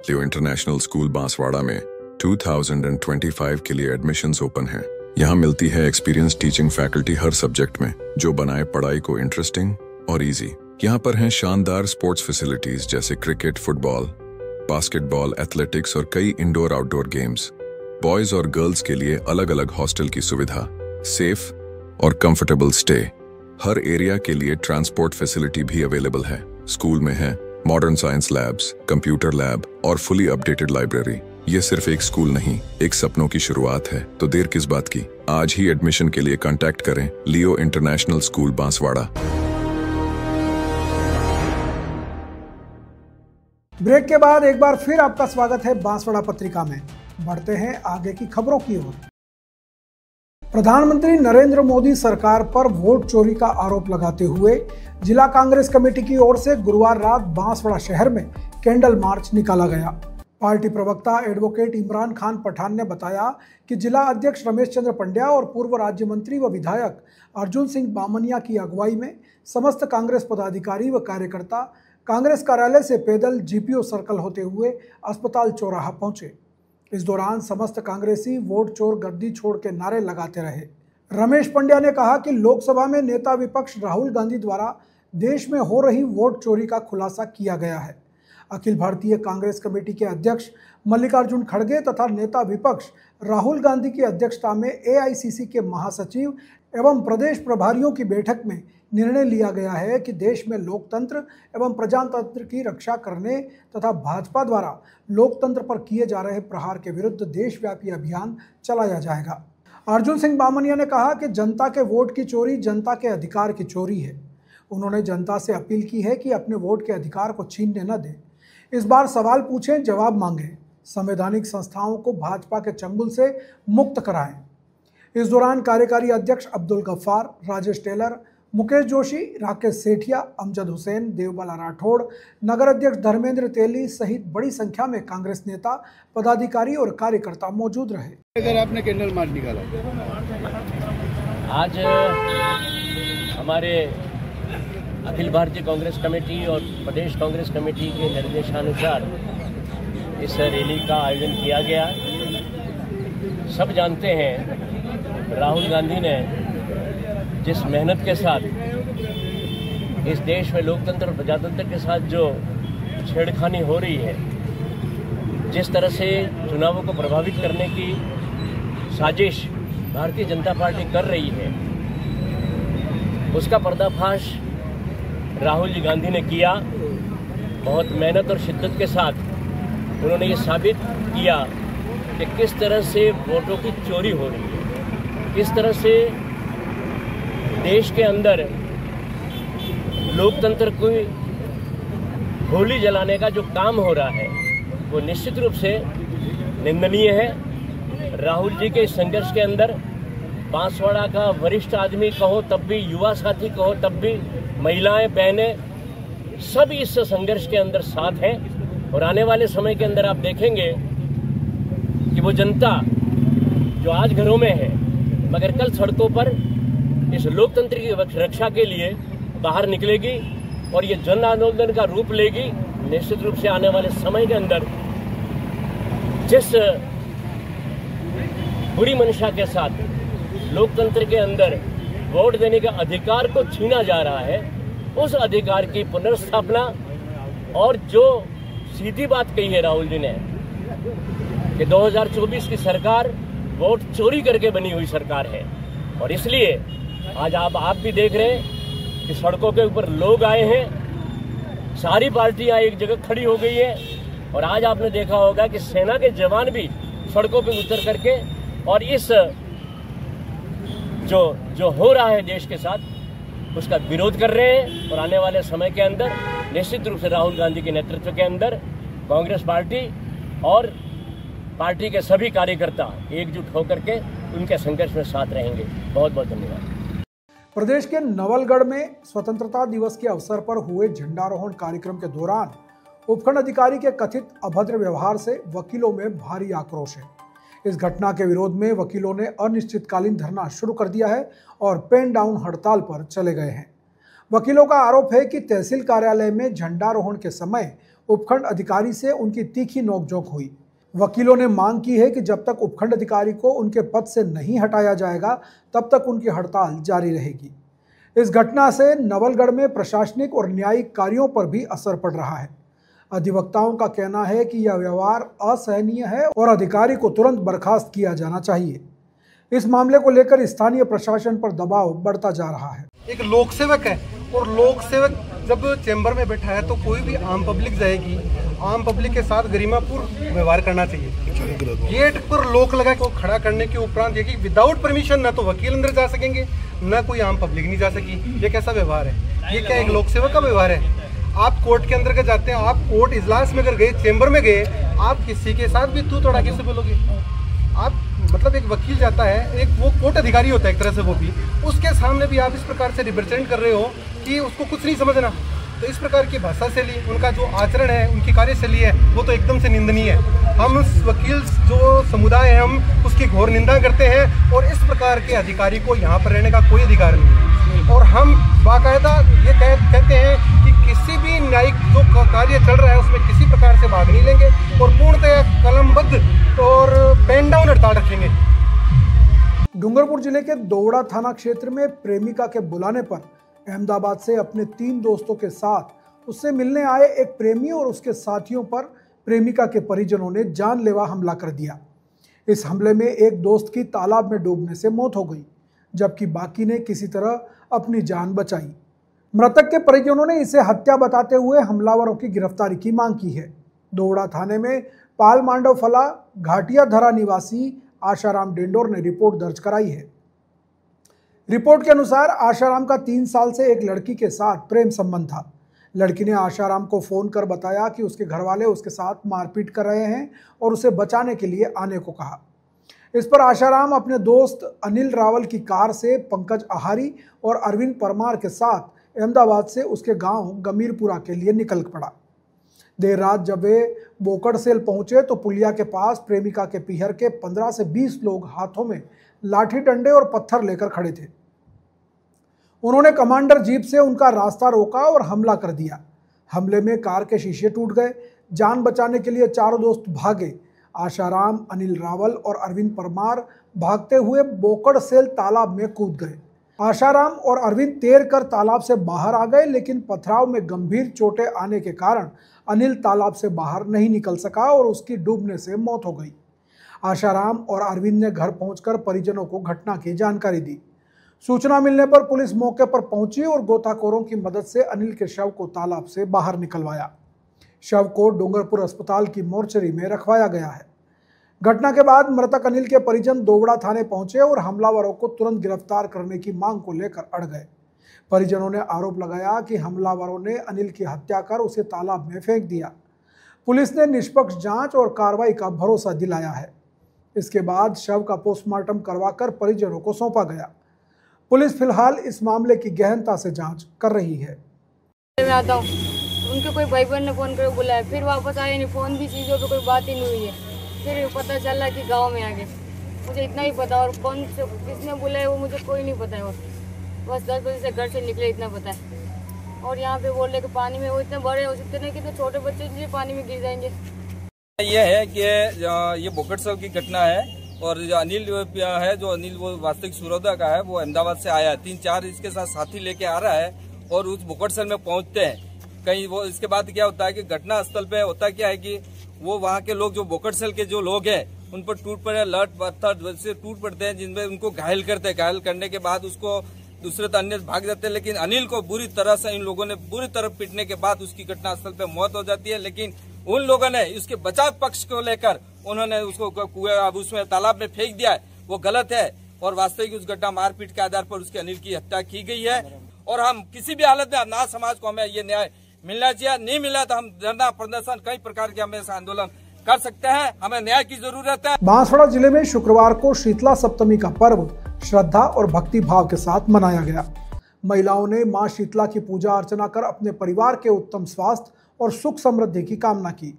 लियो इंटरनेशनल स्कूल बांसवाड़ा में 2025 के लिए एडमिशन्स ओपन हैं। यहाँ मिलती है एक्सपीरियंस टीचिंग फैकल्टी हर सब्जेक्ट में, जो बनाए पढ़ाई को इंटरेस्टिंग और इजी। यहाँ पर हैं शानदार स्पोर्ट्स फैसिलिटीज जैसे क्रिकेट, फुटबॉल, बास्केटबॉल, एथलेटिक्स और कई इंडोर आउटडोर गेम्स। बॉयज और गर्ल्स के लिए अलग अलग हॉस्टल की सुविधा, सेफ और कंफर्टेबल स्टे। हर एरिया के लिए ट्रांसपोर्ट फैसिलिटी भी अवेलेबल है। स्कूल में है modern science labs, computer lab और फुली अपडेटेड लाइब्रेरी। ये सिर्फ एक स्कूल नहीं, एक सपनों की शुरुआत है। तो देर किस बात की, आज ही एडमिशन के लिए कांटेक्ट करें लियो इंटरनेशनल स्कूल बांसवाड़ा। ब्रेक के बाद एक बार फिर आपका स्वागत है बांसवाड़ा पत्रिका में। बढ़ते हैं आगे की खबरों की ओर। प्रधानमंत्री नरेंद्र मोदी सरकार पर वोट चोरी का आरोप लगाते हुए जिला कांग्रेस कमेटी की ओर से गुरुवार रात बांसवाड़ा शहर में कैंडल मार्च निकाला गया। पार्टी प्रवक्ता एडवोकेट इमरान खान पठान ने बताया कि जिला अध्यक्ष रमेश चंद्र पंड्या और पूर्व राज्य मंत्री व विधायक अर्जुन सिंह बामनिया की अगुवाई में समस्त कांग्रेस पदाधिकारी व कार्यकर्ता कांग्रेस कार्यालय से पैदल जीपीओ सर्कल होते हुए अस्पताल चौराहा पहुंचे। इस दौरान समस्त कांग्रेसी वोट चोर गद्दी छोड़ के नारे लगाते रहे। रमेश पंड्या ने कहा कि लोकसभा में नेता विपक्ष राहुल गांधी द्वारा देश में हो रही वोट चोरी का खुलासा किया गया है। अखिल भारतीय कांग्रेस कमेटी के अध्यक्ष मल्लिकार्जुन खड़गे तथा नेता विपक्ष राहुल गांधी की अध्यक्षता में एआईसीसी के महासचिव एवं प्रदेश प्रभारियों की बैठक में निर्णय लिया गया है कि देश में लोकतंत्र एवं प्रजातंत्र की रक्षा करने तथा भाजपा द्वारा लोकतंत्र पर किए जा रहे प्रहार के विरुद्ध देशव्यापी अभियान चलाया जाएगा। अर्जुन सिंह बामनिया ने कहा कि जनता के वोट की चोरी जनता के अधिकार की चोरी है। उन्होंने जनता से अपील की है कि अपने वोट के अधिकार को छीनने न दें। इस बार सवाल पूछें, जवाब मांगें, संवैधानिक संस्थाओं को भाजपा के चंगुल से मुक्त कराएं। इस दौरान कार्यकारी अध्यक्ष अब्दुल गफ्फार, राजेश टेलर, मुकेश जोशी, राकेश सेठिया, अमजद हुसैन, देवबाला राठौड़, नगर अध्यक्ष धर्मेंद्र तेली सहित बड़ी संख्या में कांग्रेस नेता, पदाधिकारी और कार्यकर्ता मौजूद रहे। अगर आपने कैंडल मार्च निकाला, आज हमारे अखिल भारतीय कांग्रेस कमेटी और प्रदेश कांग्रेस कमेटी के निर्देशानुसार इस रैली का आयोजन किया गया। सब जानते हैं राहुल गांधी ने जिस मेहनत के साथ इस देश में लोकतंत्र और प्रजातंत्र के साथ जो छेड़खानी हो रही है, जिस तरह से चुनावों को प्रभावित करने की साजिश भारतीय जनता पार्टी कर रही है, उसका पर्दाफाश राहुल जी गांधी ने किया। बहुत मेहनत और शिद्दत के साथ उन्होंने ये साबित किया कि किस तरह से वोटों की चोरी हो रही है, किस तरह से देश के अंदर लोकतंत्र को होली जलाने का जो काम हो रहा है वो निश्चित रूप से निंदनीय है। राहुल जी के इस संघर्ष के अंदर बांसवाड़ा का वरिष्ठ आदमी कहो तब भी, युवा साथी कहो तब भी, महिलाएं, बहनें सब इस संघर्ष के अंदर साथ हैं। और आने वाले समय के अंदर आप देखेंगे कि वो जनता जो आज घरों में है मगर कल सड़कों पर इस लोकतंत्र की रक्षा के लिए बाहर निकलेगी और ये जन आंदोलन का रूप लेगी। निश्चित रूप से आने वाले समय के अंदर जिस बुरी मंशा के साथ लोकतंत्र के अंदर वोट देने का अधिकार को छीना जा रहा है, उस अधिकार की पुनर्स्थापना और जो सीधी बात कही है राहुल जी ने कि 2024 की सरकार वोट चोरी करके बनी हुई सरकार है। और इसलिए आज आप भी देख रहे हैं कि सड़कों के ऊपर लोग आए हैं, सारी पार्टियां एक जगह खड़ी हो गई है। और आज आपने देखा होगा कि सेना के जवान भी सड़कों पे उतर करके और इस जो हो रहा है देश के साथ उसका विरोध कर रहे हैं। और आने वाले समय के अंदर निश्चित रूप से राहुल गांधी के नेतृत्व के अंदर कांग्रेस पार्टी और पार्टी के सभी कार्यकर्ता एकजुट होकर के उनके संघर्ष में साथ रहेंगे। बहुत बहुत धन्यवाद। प्रदेश के नवलगढ़ में स्वतंत्रता दिवस के अवसर पर हुए झंडारोहण कार्यक्रम के दौरान उपखंड अधिकारी के कथित अभद्र व्यवहार से वकीलों में भारी आक्रोश है। इस घटना के विरोध में वकीलों ने अनिश्चितकालीन धरना शुरू कर दिया है और पेन डाउन हड़ताल पर चले गए हैं। वकीलों का आरोप है कि तहसील कार्यालय में झंडारोहण के समय उपखंड अधिकारी से उनकी तीखी नोकझोंक हुई। वकीलों ने मांग की है कि जब तक उपखंड अधिकारी को उनके पद से नहीं हटाया जाएगा तब तक उनकी हड़ताल जारी रहेगी। इस घटना से नवलगढ़ में प्रशासनिक और न्यायिक कार्यों पर भी असर पड़ रहा है। अधिवक्ताओं का कहना है कि यह व्यवहार असहनीय है और अधिकारी को तुरंत बर्खास्त किया जाना चाहिए। इस मामले को लेकर स्थानीय प्रशासन पर दबाव बढ़ता जा रहा है। एक लोक सेवक है और लोक सेवक जब चेंबर में बैठा है तो कोई भी आम पब्लिक जाएगी, आम पब्लिक के साथ गरिमापूर्ण व्यवहार करना चाहिए। गेट पर लोक लगा के खड़ा करने के उपरांत ये कि विदाउट परमिशन ना तो वकील अंदर जा सकेंगे ना कोई आम पब्लिक नहीं जा सकी। ये कैसा व्यवहार है? ये क्या एक लोक सेवक का व्यवहार है? आप कोर्ट के अंदर के जाते हैं, आप कोर्ट इजलास में अगर गए, चेंबर में गए, आप किसी के साथ भी तू तोड़ा कैसे बोलोगे? आप मतलब एक वकील जाता है, एक वो कोर्ट अधिकारी होता है एक तरह से, वो भी उसके सामने भी आप इस प्रकार से रिप्रेजेंट कर रहे हो कि उसको कुछ नहीं समझना। तो इस प्रकार की भाषा शैली, उनका जो आचरण है, उनकी कार्यशैली है, वो तो एकदम से निंदनीय है। हम उस वकील जो समुदाय है हम उसकी घोर निंदा करते हैं और इस प्रकार के अधिकारी को यहाँ पर रहने का कोई अधिकार नहीं है। और हम बाकायदा ये कहते हैं कि किसी भी न्यायिक जो कार्य चल रहा है उसमें किसी प्रकार से भाग नहीं लेंगे और पूर्णतः कलमबद्ध और पेन डाउन हड़ताल रखेंगे। डूंगरपुर जिले के दोवड़ा थाना क्षेत्र में प्रेमिका के बुलाने पर अहमदाबाद से अपने 3 दोस्तों के साथ उससे मिलने आए एक प्रेमी और उसके साथियों पर प्रेमिका के परिजनों ने जानलेवा हमला कर दिया। इस हमले में एक दोस्त की तालाब में डूबने से मौत हो गई, जबकि बाकी ने किसी तरह अपनी जान बचाई। मृतक के परिजनों ने इसे हत्या बताते हुए हमलावरों की गिरफ्तारी की मांग की है। दोवड़ा थाने में पाल मांडव फला घाटिया धरा निवासी आशाराम डेंडोर ने रिपोर्ट दर्ज कराई है। रिपोर्ट के अनुसार आशाराम का 3 साल से एक लड़की के साथ प्रेम संबंध था। लड़की ने आशाराम को फोन कर बताया कि उसके घरवाले उसके साथ मारपीट कर रहे हैं और उसे बचाने के लिए आने को कहा। इस पर आशाराम अपने दोस्त अनिल रावल की कार से पंकज आहारी और अरविंद परमार के साथ अहमदाबाद से उसके गांव गमीरपुरा के लिए निकल पड़ा। देर रात जब वे बोकड़सेल पहुंचे तो पुलिया के पास प्रेमिका के पीहर के 15 से 20 लोग हाथों में लाठी डंडे और पत्थर लेकर खड़े थे। उन्होंने कमांडर जीप से उनका रास्ता रोका और हमला कर दिया। हमले में कार के शीशे टूट गए। जान बचाने के लिए चारों दोस्त भागे। आशाराम, अनिल रावल और अरविंद परमार भागते हुए बोकड़सेल तालाब में कूद गए। आशाराम और अरविंद तैर कर तालाब से बाहर आ गए, लेकिन पथराव में गंभीर चोटें आने के कारण अनिल तालाब से बाहर नहीं निकल सका और उसकी डूबने से मौत हो गई। आशाराम और अरविंद ने घर पहुंचकर परिजनों को घटना की जानकारी दी। सूचना मिलने पर पुलिस मौके पर पहुंची और गोताखोरों की मदद से अनिल के शव को तालाब से बाहर निकलवाया। शव को डूंगरपुर अस्पताल की मोर्चरी में रखवाया गया है। घटना के बाद मृतक अनिल के परिजन दोवड़ा थाने पहुंचे और हमलावरों को तुरंत गिरफ्तार करने की मांग को लेकर अड़ गए। परिजनों ने आरोप लगाया कि हमलावरों ने अनिल की हत्या कर उसे तालाब में फेंक दिया। पुलिस ने निष्पक्ष जांच और कार्रवाई का भरोसा दिलाया है। इसके बाद शव का पोस्टमार्टम करवाकर परिजनों को सौंपा गया। पुलिस फिलहाल इस मामले की गहनता से जांच कर रही है। मैं आता हूँ, उनके कोई भाई बहन ने फोन करके बुलाया, फिर वापस आए नहीं, फोन भी चीज़ों पे कोई बात ही नहीं हुई है। फिर पता चला कि गांव में आ गए। मुझे इतना ही पता, और कौन से किसने बुलाया वो मुझे कोई नहीं पता है। बस 10 बजे से घर से निकले इतना पता है। और यहाँ पे बोल रहे कि पानी में वो इतने बड़े हो सकते हैं, कितने छोटे बच्चे जी पानी में गिर जाएंगे। ये है कि ये बोकड़सेल की घटना है, और जो अनिल है, जो अनिल वो वास्तविक सूरौदा का है, वो अहमदाबाद से आया है। 3-4 इसके साथ साथी लेके आ रहा है और उस बोकड़सेल में पहुंचते हैं कहीं। वो इसके बाद क्या होता है कि घटना स्थल पे होता क्या है कि वो वहाँ के लोग, जो बोकड़सेल के जो लोग हैं, उन पर टूट पड़े, लट पत्थर से टूट पड़ते हैं, जिनमें उनको घायल करते हैं। घायल करने के बाद उसको दूसरे अन्य भाग जाते हैं, लेकिन अनिल को बुरी तरह से इन लोगों ने बुरी तरह पीटने के बाद उसकी घटना स्थल पे मौत हो जाती है। लेकिन उन लोगों ने उसके बचाव पक्ष को लेकर उन्होंने उसको उसमें तालाब में फेंक दिया है, वो गलत है। और वास्तविक उस घटना मारपीट के आधार पर उसके अनिल की हत्या की गई है। और हम किसी भी हालत में ना समाज को हमें ये न्याय मिलना चाहिए, नहीं मिला तो हम धरना प्रदर्शन कई प्रकार के हमें आंदोलन कर सकते हैं। हमें न्याय की जरूरत है। बांसवाड़ा जिले में शुक्रवार को शीतला सप्तमी का पर्व श्रद्धा और भक्ति भाव के साथ मनाया गया। महिलाओं ने मां शीतला की पूजा अर्चना कर अपने परिवार के उत्तम स्वास्थ्य और सुख समृद्धि की कामना की।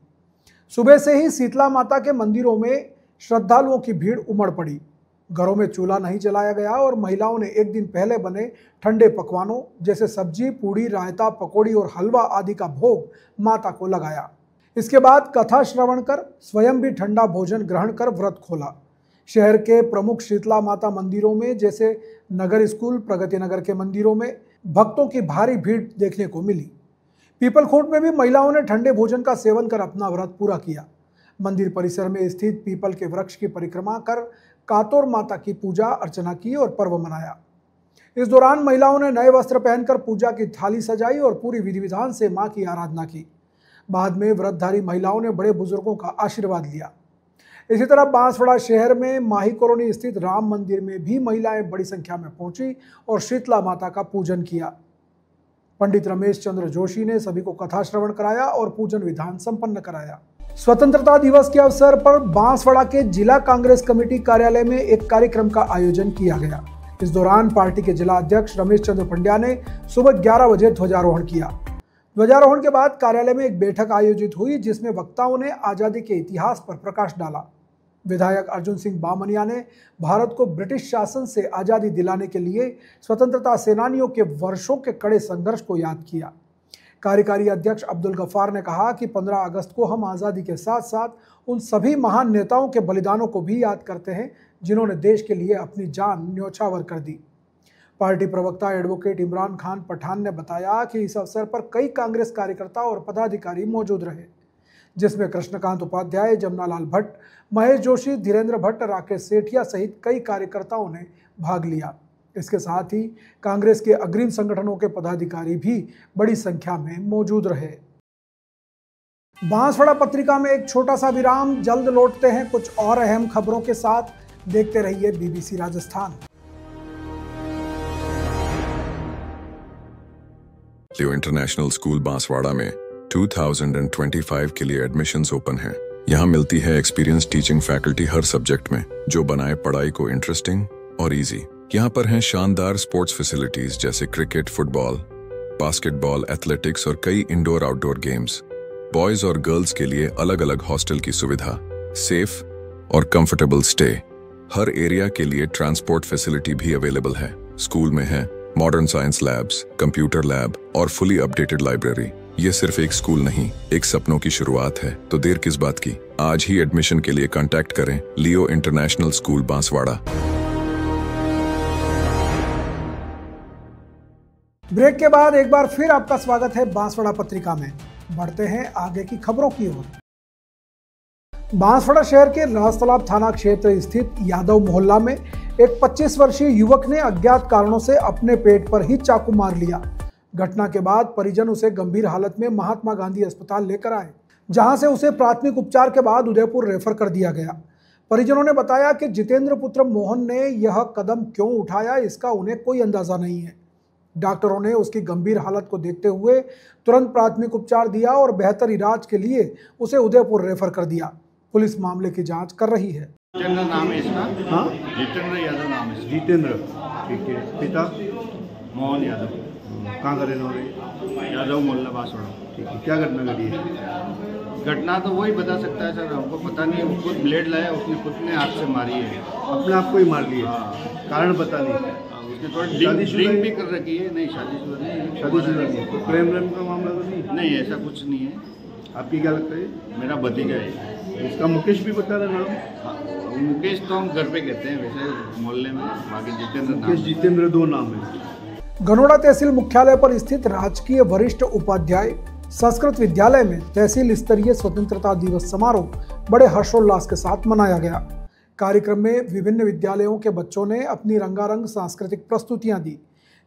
सुबह से ही शीतला माता के मंदिरों में श्रद्धालुओं की भीड़ उमड़ पड़ी। घरों में चूल्हा नहीं जलाया गया और महिलाओं ने एक दिन पहले बने ठंडे पकवानों जैसे सब्जी, पूड़ी, रायता, पकौड़ी और हलवा आदि का भोग माता को लगाया। इसके बाद कथा श्रवण कर स्वयं भी ठंडा भोजन ग्रहण कर व्रत खोला। शहर के प्रमुख शीतला माता मंदिरों में जैसे नगर स्कूल, प्रगति नगर के मंदिरों में भक्तों की भारी भीड़ देखने को मिली। पीपलखोट में भी महिलाओं ने ठंडे भोजन का सेवन कर अपना व्रत पूरा किया। मंदिर परिसर में स्थित पीपल के वृक्ष की परिक्रमा कर कातोर माता की पूजा अर्चना की और पर्व मनाया। इस दौरान महिलाओं ने नए वस्त्र पहनकर पूजा की थाली सजाई और पूरी विधि विधान से मां की आराधना की। बाद में व्रतधारी महिलाओं ने बड़े बुजुर्गों का आशीर्वाद लिया। इसी तरह बांसवाड़ा शहर में माही कॉलोनी स्थित राम मंदिर में भी महिलाएं बड़ी संख्या में पहुंची और शीतला माता का पूजन किया। पंडित रमेश चंद्र जोशी ने सभी को कथा श्रवण कराया और पूजन विधान संपन्न कराया। स्वतंत्रता दिवस के अवसर पर बांसवाड़ा के जिला कांग्रेस कमेटी कार्यालय में एक कार्यक्रम का आयोजन किया गया। इस दौरान पार्टी के जिला अध्यक्ष रमेश चंद्र पंड्या ने सुबह 11 बजे ध्वजारोहण किया। ध्वजारोहण के बाद कार्यालय में एक बैठक आयोजित हुई जिसमें वक्ताओं ने आजादी के इतिहास पर प्रकाश डाला। विधायक अर्जुन सिंह बामनिया ने भारत को ब्रिटिश शासन से आज़ादी दिलाने के लिए स्वतंत्रता सेनानियों के वर्षों के कड़े संघर्ष को याद किया। कार्यकारी अध्यक्ष अब्दुल गफ्फार ने कहा कि 15 अगस्त को हम आज़ादी के साथ साथ उन सभी महान नेताओं के बलिदानों को भी याद करते हैं जिन्होंने देश के लिए अपनी जान न्योछावर कर दी। पार्टी प्रवक्ता एडवोकेट इमरान खान पठान ने बताया कि इस अवसर पर कई कांग्रेस कार्यकर्ता और पदाधिकारी मौजूद रहे, जिसमें कृष्णकांत उपाध्याय, जमुनालाल भट्ट, महेश जोशी, धीरेन्द्र भट्ट, राकेश सेठिया सहित कई कार्यकर्ताओं ने भाग लिया। इसके साथ ही कांग्रेस के अग्रिम संगठनों के पदाधिकारी भी बड़ी संख्या में मौजूद रहे। बांसवाड़ा पत्रिका में एक छोटा सा विराम, जल्द लौटते हैं कुछ और अहम खबरों के साथ। देखते रहिए BBC राजस्थान। लियो इंटरनेशनल स्कूल बांसवाड़ा में 2025 के लिए एडमिशंस ओपन हैं। यहाँ मिलती है एक्सपीरियंस टीचिंग फैकल्टी हर सब्जेक्ट में, जो बनाए पढ़ाई को इंटरेस्टिंग और इजी। यहाँ पर हैं शानदार स्पोर्ट्स फैसिलिटीज जैसे क्रिकेट, फुटबॉल, बास्केटबॉल, एथलेटिक्स और कई इंडोर आउटडोर गेम्स। बॉयज और गर्ल्स के लिए अलग अलग हॉस्टल की सुविधा, सेफ और कंफर्टेबल स्टे। हर एरिया के लिए ट्रांसपोर्ट फैसिलिटी भी अवेलेबल है। स्कूल में है modern science labs, computer lab और फुली अपडेटेड लाइब्रेरी। ये सिर्फ एक स्कूल नहीं, एक सपनों की शुरुआत है। तो देर किस बात की, आज ही एडमिशन के लिए कांटेक्ट करें लियो इंटरनेशनल स्कूल बांसवाड़ा। ब्रेक के बाद एक बार फिर आपका स्वागत है बांसवाड़ा पत्रिका में। बढ़ते हैं आगे की खबरों की ओर। बांसवाड़ा शहर के राजतालाब थाना क्षेत्र स्थित यादव मोहल्ला में एक 25 वर्षीय युवक ने अज्ञात कारणों से अपने पेट पर ही चाकू मार लिया। घटना के बाद परिजन उसे गंभीर हालत में महात्मा गांधी अस्पताल लेकर आए, जहां से उसे प्राथमिक उपचार के बाद उदयपुर रेफर कर दिया गया। परिजनों ने बताया कि जितेंद्र पुत्र मोहन ने यह कदम क्यों उठाया, इसका उन्हें कोई अंदाजा नहीं है। डॉक्टरों ने उसकी गंभीर हालत को देखते हुए तुरंत प्राथमिक उपचार दिया और बेहतर इलाज के लिए उसे उदयपुर रेफर कर दिया। पुलिस मामले की जांच कर रही है। जितेंद्र नाम है इसका। हाँ, जितेंद्र यादव नाम है। जितेंद्र, ठीक है। पिता मोहन यादव। कहाँ का रहने वाले? यादव मोहल्ला बांसवाड़ा। ठीक है। क्या घटना घटी है? घटना तो वही बता सकता है सर, हमको पता नहीं है। वो खुद ब्लेड लाया, उसने खुद ने हाथ से मारी है। अपने आप को ही मार लिया? हाँ। कारण पता नहीं। उसने थोड़ा ड्रिंक भी कर रखी है। नहीं, शादीशुदा नहीं। शादीशुदा नहीं है। प्रेम का मामला तो नहीं? नहीं, ऐसा कुछ नहीं है। आपकी क्या लगता है? मेरा भतीजा है। इसका मुकेश भी बता रहा नाम? मुकेश तो हम घर पे कहते हैं वैसे मोहल्ले में, बाकी जितेंद्र। मुकेश जितेंद्र दो नाम है। गनोड़ा तहसील मुख्यालय पर स्थित राजकीय वरिष्ठ उपाध्याय संस्कृत विद्यालय में तहसील स्तरीय स्वतंत्रता दिवस समारोह बड़े हर्षोल्लास के साथ मनाया गया। कार्यक्रम में विभिन्न विद्यालयों के बच्चों ने अपनी रंगारंग सांस्कृतिक प्रस्तुतियां दी,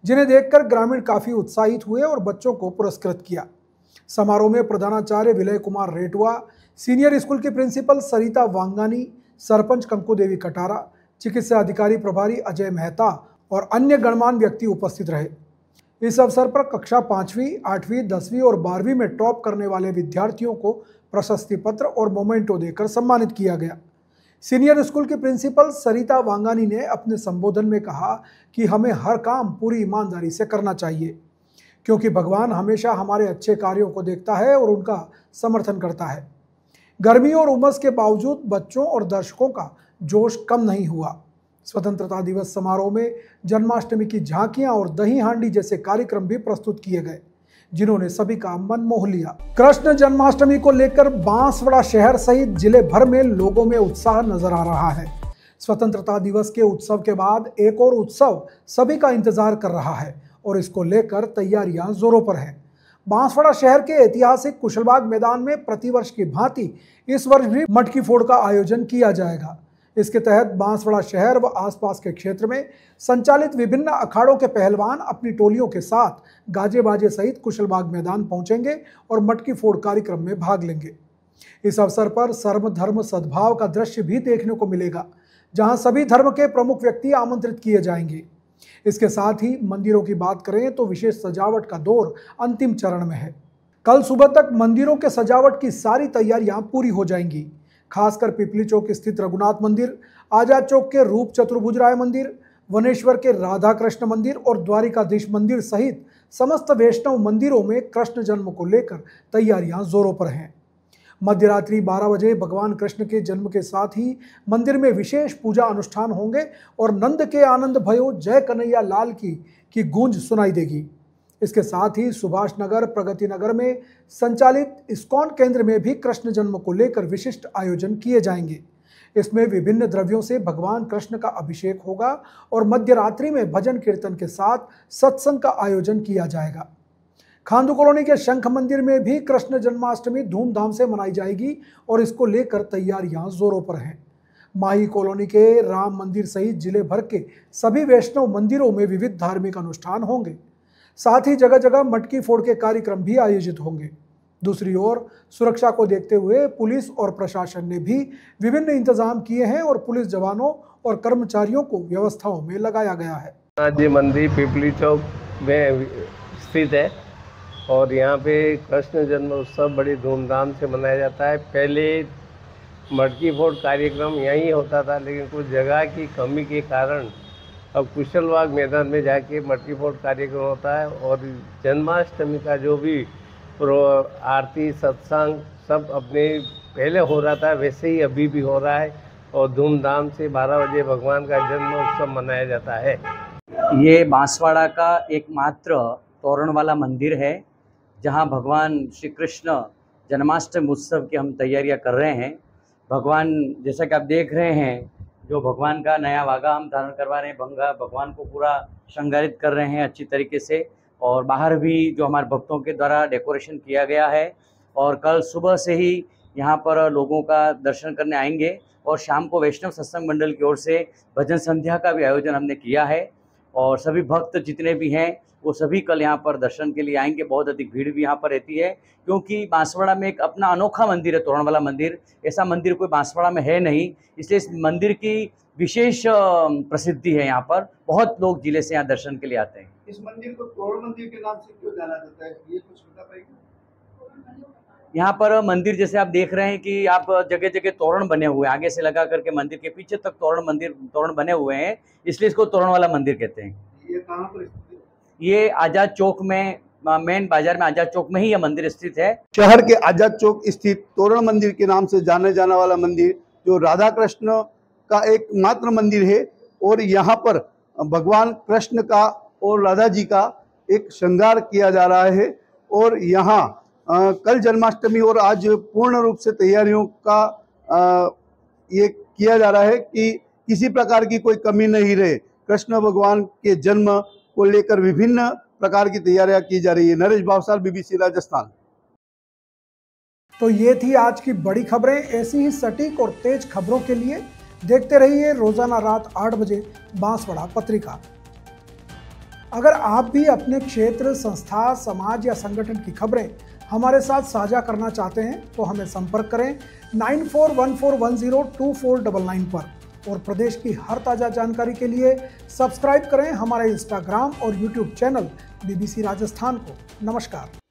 जिन्हें देखकर ग्रामीण काफी उत्साहित हुए और बच्चों को पुरस्कृत किया। समारोह में प्रधानाचार्य विलय कुमार रेटवा, सीनियर स्कूल की प्रिंसिपल सरिता वांगानी, सरपंच कंकु देवी कटारा, चिकित्सा अधिकारी प्रभारी अजय मेहता और अन्य गणमान्य व्यक्ति उपस्थित रहे। इस अवसर पर कक्षा 5वीं, 8वीं, 10वीं और 12वीं में टॉप करने वाले विद्यार्थियों को प्रशस्ति पत्र और मोमेंटो देकर सम्मानित किया गया। सीनियर स्कूल की प्रिंसिपल सरिता वांगानी ने अपने संबोधन में कहा कि हमें हर काम पूरी ईमानदारी से करना चाहिए, क्योंकि भगवान हमेशा हमारे अच्छे कार्यों को देखता है और उनका समर्थन करता है। गर्मी और उमस के बावजूद बच्चों और दर्शकों का जोश कम नहीं हुआ। स्वतंत्रता दिवस समारोह में जन्माष्टमी की झांकियां और दही हांडी जैसे कार्यक्रम भी प्रस्तुत किए गए, जिन्होंने सभी का मन मोह लिया। कृष्ण जन्माष्टमी को लेकर बांसवाड़ा शहर सहित जिले भर में लोगों में उत्साह नजर आ रहा है। स्वतंत्रता दिवस के उत्सव के बाद एक और उत्सव सभी का इंतजार कर रहा है और इसको लेकर तैयारियां जोरों पर हैं। बांसवाड़ा शहर के ऐतिहासिक कुशलबाग मैदान में प्रतिवर्ष की भांति इस वर्ष भी मटकी फोड़ का आयोजन किया जाएगा। इसके तहत बांसवाड़ा शहर व आसपास के क्षेत्र में संचालित विभिन्न अखाड़ों के पहलवान अपनी टोलियों के साथ गाजे बाजे सहित कुशलबाग मैदान पहुंचेंगे और मटकी फोड़ कार्यक्रम में भाग लेंगे। इस अवसर पर सर्व धर्म सद्भाव का दृश्य भी देखने को मिलेगा, जहां सभी धर्म के प्रमुख व्यक्ति आमंत्रित किए जाएंगे। इसके साथ ही मंदिरों की बात करें तो विशेष सजावट का दौर अंतिम चरण में है। कल सुबह तक मंदिरों के सजावट की सारी तैयारियां पूरी हो जाएंगी। खासकर पिपली चौक स्थित रघुनाथ मंदिर, आजाद चौक के रूप चतुर्भुजराय मंदिर, वनेश्वर के राधा कृष्ण मंदिर और द्वारिकाधीश मंदिर सहित समस्त वैष्णव मंदिरों में कृष्ण जन्म को लेकर तैयारियां जोरों पर हैं। मध्यरात्रि 12 बजे भगवान कृष्ण के जन्म के साथ ही मंदिर में विशेष पूजा अनुष्ठान होंगे और नंद के आनंद भयो जय कन्हैया लाल की गूंज सुनाई देगी। इसके साथ ही सुभाष नगर, प्रगति नगर में संचालित इस्कॉन केंद्र में भी कृष्ण जन्म को लेकर विशिष्ट आयोजन किए जाएंगे। इसमें विभिन्न द्रव्यों से भगवान कृष्ण का अभिषेक होगा और मध्यरात्रि में भजन कीर्तन के साथ सत्संग का आयोजन किया जाएगा। खांदू कॉलोनी के शंख मंदिर में भी कृष्ण जन्माष्टमी धूमधाम से मनाई जाएगी और इसको लेकर तैयारियां जोरों पर हैं। माही कॉलोनी के राम मंदिर सहित जिले भर के सभी वैष्णव मंदिरों में विविध धार्मिक अनुष्ठान होंगे। साथ ही जगह जगह मटकी फोड़ के कार्यक्रम भी आयोजित होंगे। दूसरी ओर सुरक्षा को देखते हुए पुलिस और प्रशासन ने भी विभिन्न इंतजाम किए हैं और पुलिस जवानों और कर्मचारियों को व्यवस्थाओं में लगाया गया है। ये मंदिर पिपली चौक में स्थित है और यहाँ पे कृष्ण जन्म उत्सव बड़ी धूमधाम से मनाया जाता है। पहले मटकी फोड़ कार्यक्रम यहीं होता था, लेकिन कुछ जगह की कमी के कारण अब कुशलबाग मैदान में जाके मटकी फोड़ कार्यक्रम होता है और जन्माष्टमी का जो भी आरती सत्संग सब अपने पहले हो रहा था वैसे ही अभी भी हो रहा है और धूमधाम से 12 बजे भगवान का जन्म उत्सव मनाया जाता है। ये बांसवाड़ा का एकमात्र तोरण वाला मंदिर है जहां भगवान श्री कृष्ण जन्माष्टमी उत्सव की हम तैयारियां कर रहे हैं। भगवान जैसा कि आप देख रहे हैं, जो भगवान का नया वागा हम धारण करवा रहे हैं, भगवान को पूरा श्रृंगारित कर रहे हैं अच्छी तरीके से और बाहर भी जो हमारे भक्तों के द्वारा डेकोरेशन किया गया है और कल सुबह से ही यहाँ पर लोगों का दर्शन करने आएंगे और शाम को वैष्णव सत्संग मंडल की ओर से भजन संध्या का भी आयोजन हमने किया है और सभी भक्त जितने भी हैं वो सभी कल यहाँ पर दर्शन के लिए आएंगे। बहुत अधिक भीड़ भी यहाँ पर रहती है क्योंकि बांसवाड़ा में एक अपना अनोखा मंदिर है, तोरण वाला मंदिर। ऐसा मंदिर कोई बांसवाड़ा में है नहीं, इसलिए इस मंदिर की विशेष प्रसिद्धि है। यहाँ पर बहुत लोग जिले से यहाँ दर्शन के लिए आते हैं। इस मंदिर को तोरण मंदिर के नाम से क्यों जाना जाता है, ये कुछ बता पाएंगे? यहाँ पर मंदिर जैसे आप देख रहे हैं कि आप जगह जगह तोरण बने हुए हैं, आगे से लगा करके मंदिर के पीछे तक तोरण बने हुए हैं, इसलिए इसको तोरण वाला मंदिर कहते हैं। ये कहाँ पर स्थित है? ये आजाद चौक में, मेन बाजार में आजाद चौक में ही यह मंदिर स्थित है। शहर के आजाद चौक स्थित तोरण मंदिर के नाम से जाने जाने वाला मंदिर जो राधा कृष्ण का एकमात्र मंदिर है और यहाँ पर भगवान कृष्ण का और राधा जी का एक श्रृंगार किया जा रहा है और यहाँ कल जन्माष्टमी और आज पूर्ण रूप से तैयारियों का ये किया जा रहा है कि किसी प्रकार की कोई कमी नहीं रहे। कृष्ण भगवान के जन्म को लेकर विभिन्न प्रकार की तैयारियां की जा रही है। नरेश भावसार, BBC राजस्थान। तो ये थी आज की बड़ी खबरें। ऐसी ही सटीक और तेज खबरों के लिए देखते रहिए रोजाना रात 8 बजे बांसवाड़ा पत्रिका। अगर आप भी अपने क्षेत्र, संस्था, समाज या संगठन की खबरें हमारे साथ साझा करना चाहते हैं तो हमें संपर्क करें 9414102499 पर और प्रदेश की हर ताज़ा जानकारी के लिए सब्सक्राइब करें हमारे इंस्टाग्राम और यूट्यूब चैनल BBC राजस्थान को। नमस्कार।